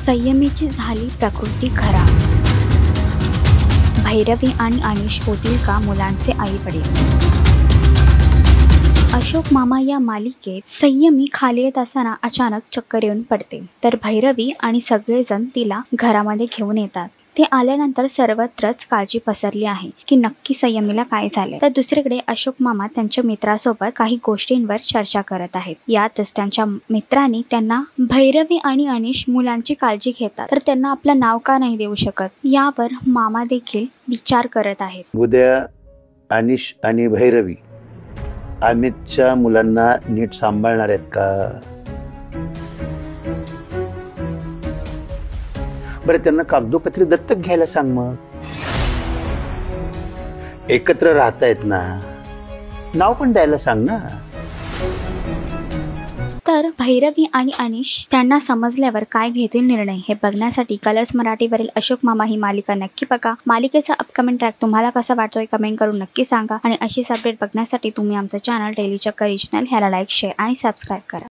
संयमीची झाली प्रकृती खराब। भैरवी आणि अनिश होतील का मुलांचे आई वडील? अशोक मामा या मालिकेत संयमी खाली येत असताना अचानक चक्कर येऊन पडते, तर भैरवी आणि सगळेजण तिला घरामध्ये घेऊन येतात। ते आल्यानंतर सर्वत्रच काळजी पसरली आहे की नक्की संयमीला काय झाले। तर दुसरीकडे अशोक मामा त्यांच्या मित्रासोबत काही गोष्टींवर चर्चा करत आहेत। यातच त्यांच्या मित्रांनी त्यांना भैरवी आणि अनिश मुलांची काळजी घेतात, तर त्यांना आपलं नाव का नाही देऊ शकत, यावर मामा देखील विचार करत आहेत। उद्या अनिश आणि भैरवी अमितच्या मुलांना नीट सांभाळणार आहेत का? बरं, त्यांना कागदोपत्री दत्तक घ्यायला सांग। मग एकत्र राहतायत ना, नाव पण द्यायला सांग ना। तर भैरवी आणि अनिश त्यांना समजल्यावर काय घेतील निर्णय हे बघण्यासाठी कलर्स मराठीवरील अशोक मामा ही मालिका नक्की बघा। मालिकेचा अपकमिंग ट्रॅक तुम्हाला कसा वाटतोय कमेंट करून नक्की सांगा आणि अशीच अपडेट बघण्यासाठी तुम्ही आमचं चॅनल डेली चक्कर रिजनल ह्याला लाईक, शेअर आणि सबस्क्राईब करा।